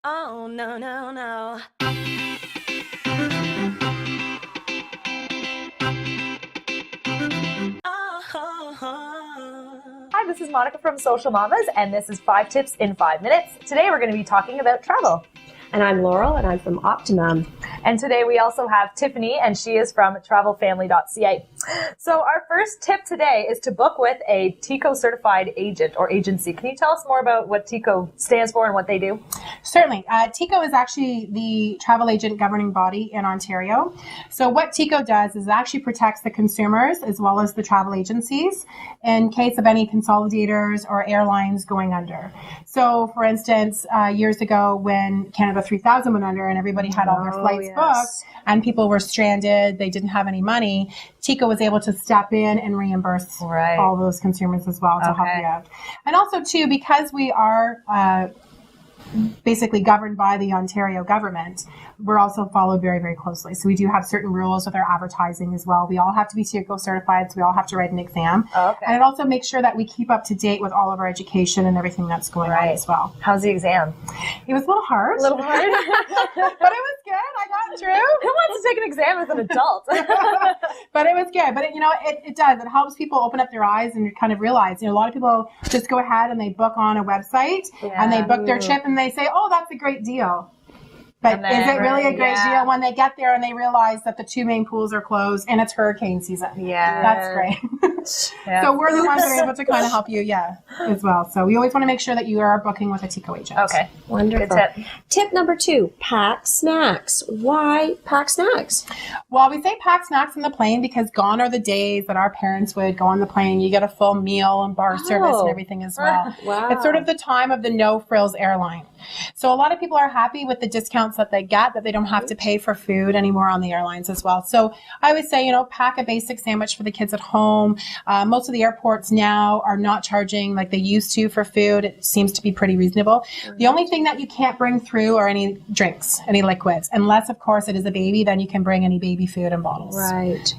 Oh, no, no, no. Hi, this is Monica from Social Mamas, and this is 5 Tips in 5 Minutes. Today we're going to be talking about travel. And I'm Laurel, and I'm from opti-mom. And today we also have Tiffany, and she is from travelfamily.ca. So our first tip today is to book with a TICO certified agent or agency. Can you tell us more about what TICO stands for and what they do? Certainly. TICO is actually the travel agent governing body in Ontario. So what TICO does is it actually protects the consumers as well as the travel agencies in case of any consolidators or airlines going under. So for instance, years ago when Canada 3000 went under and everybody had all their flights booked and people were stranded, they didn't have any money, TICO was able to step in and reimburse all those consumers as well to help you out. And also too, because we are basically governed by the Ontario government, we're also followed very, very closely. So we do have certain rules with our advertising as well. We all have to be TICO certified, so we all have to write an exam. And it also makes sure that we keep up to date with all of our education and everything that's going on as well. How's the exam? It was a little hard. A little hard? But it was good. I got through. Who wants to take an exam as an adult? But it was good. But it does. It helps people open up their eyes and kind of realize, a lot of people just go ahead and they book on a website and they book their trip and they say, oh, that's a great deal. But is it really a great deal when they get there and they realize that the 2 main pools are closed and it's hurricane season? Yeah. That's great. So we're the ones that are able to kind of help you, as well. So we always want to make sure that you are booking with a TICO agent. Okay. Wonderful. Good tip. Tip number 2, pack snacks. Why pack snacks? Well, we say pack snacks on the plane because gone are the days that our parents would go on the plane. You get a full meal and bar service and everything as well. Wow. It's sort of the time of the no-frills airline. So a lot of people are happy with the discounts that they get, that they don't have to pay for food anymore on the airlines as well. So I would say, pack a basic sandwich for the kids at home. Most of the airports now are not charging like they used to for food. It seems to be pretty reasonable. The only thing that you can't bring through are any drinks, any liquids, unless, of course, it is a baby, then you can bring any baby food and bottles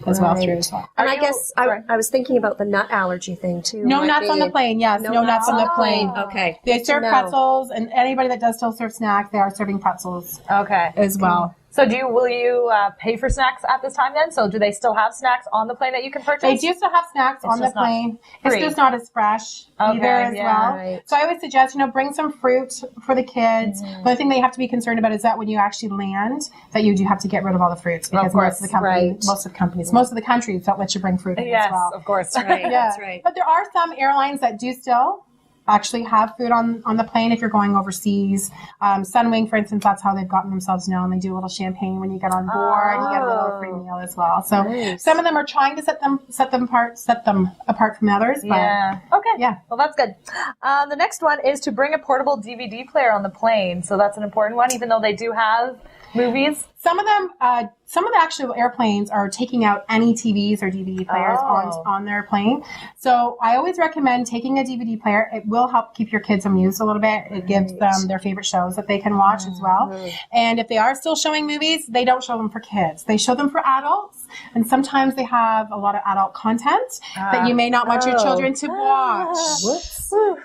as well through as well. And I guess I was thinking about the nut allergy thing too. No nuts on the plane, yes. No nuts on the plane. Okay. They serve pretzels, and anybody that does still serve snacks, they are serving pretzels as well. So will you pay for snacks at this time then? So do they still have snacks on the plane that you can purchase? They do still have snacks on the plane. It's just not as fresh either as well. Right. So I would suggest, bring some fruit for the kids. The only thing they have to be concerned about is that when you actually land, that you do have to get rid of all the fruits because most of the countries don't let you bring fruit in as well. Yes, of course. That's right. But there are some airlines that do still actually have food on the plane if you're going overseas. Sunwing, for instance, that's how they've gotten themselves known. They do a little champagne when you get on board. You get a little free meal as well. So some of them are trying to set them apart from others. But well, that's good. The next one is to bring a portable DVD player on the plane. So that's an important one, even though they do have movies. Some of the actual airplanes are taking out any TVs or DVD players on their plane. So I always recommend taking a DVD player. It will help keep your kids amused a little bit. It gives them their favorite shows that they can watch as well. And if they are still showing movies, they don't show them for kids. They show them for adults. And sometimes they have a lot of adult content that you may not want your children to watch. Whoops. So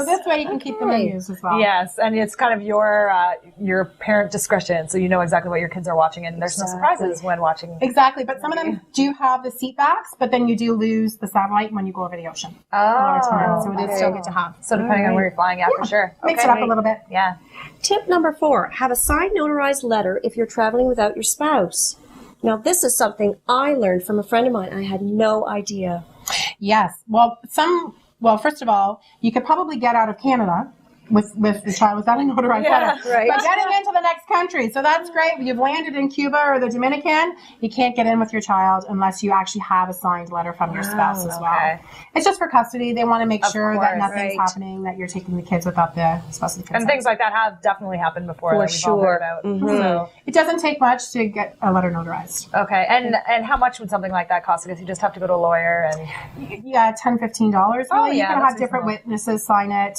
this way you can keep them amused as well. Yes, and it's kind of your parent discretion, so you know exactly what your kids are watching, and there's no surprises when watching. Exactly, but some of them do have the seat backs, but then you do lose the satellite when you go over the ocean. A lot of times, so it is still good to have. So depending on where you're flying at, for sure. Mix it up a little bit. Yeah. Tip number 4, have a signed notarized letter if you're traveling without your spouse. Now, this is something I learned from a friend of mine. I had no idea. Yes. Well, first of all, you could probably get out of Canada with the child without a notarized letter. But getting into the next country, so that's great. You've landed in Cuba or the Dominican, you can't get in with your child unless you actually have a signed letter from your spouse as well. It's just for custody. They want to make sure that nothing's happening, that you're taking the kids without the spouse's consent. And things like that have definitely happened before. For that we've all heard about. So it doesn't take much to get a letter notarized. Okay, and how much would something like that cost? I guess you just have to go to a lawyer and $10-15. Really, you can have different witnesses sign it.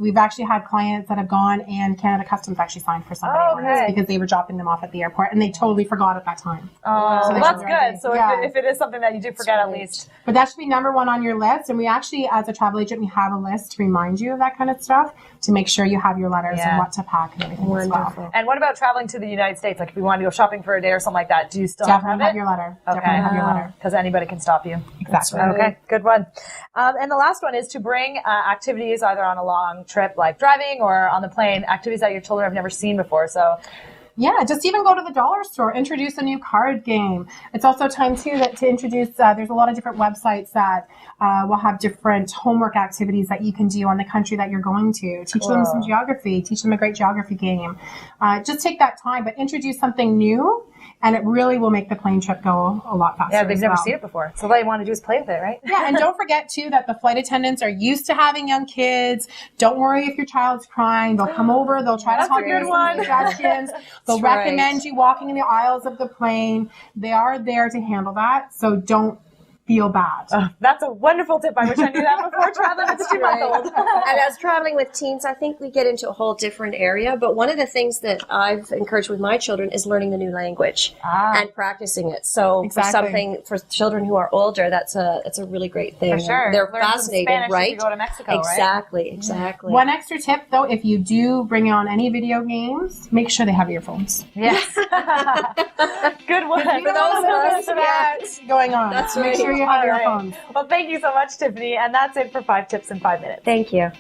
We've actually actually had clients that have gone and Canada Customs actually signed for somebody once because they were dropping them off at the airport and they totally forgot at that time. Oh, So well, that's good. So Yeah. if it is something that you do forget at least. But that should be number one on your list. And we actually, as a travel agent, we have a list to remind you of that kind of stuff to make sure you have your letters and what to pack and everything as well. And what about traveling to the United States? Like if you want to go shopping for a day or something like that, do you still Definitely have your letter. Okay. Definitely have your letter. Because anybody can stop you. Exactly. Okay, good one. And the last one is to bring activities either on a long trip like driving or on the plane, activities that your children have never seen before. So yeah, just even go to the dollar store, introduce a new card game. It's also time too to introduce, there's a lot of different websites that will have different homework activities that you can do on the country that you're going to. Teach them some geography, teach them a great geography game. Just take that time, but introduce something new. And it really will make the plane trip go a lot faster. Yeah, they've never seen it before. So all you want to do is play with it, right? Yeah, and don't forget, too, that the flight attendants are used to having young kids. Don't worry if your child's crying. They'll come over. They'll try to talk you through some suggestions. They'll recommend you walking in the aisles of the plane. They are there to handle that, so don't feel bad. That's a wonderful tip. I wish I knew that before traveling with a 2-month-old. And as traveling with teens, I think we get into a whole different area. But one of the things that I've encouraged with my children is learning the new language and practicing it. So for something for children who are older, it's a really great thing. For sure. They're Learn some fascinated, Spanish right? if you go to Mexico, Exactly, exactly. One extra tip, though, if you do bring on any video games, make sure they have earphones. Yes. Good one. For those of us going on, That's make right. sure you have All right. earphones. Well, thank you so much, Tiffany. And that's it for 5 tips in 5 minutes. Thank you.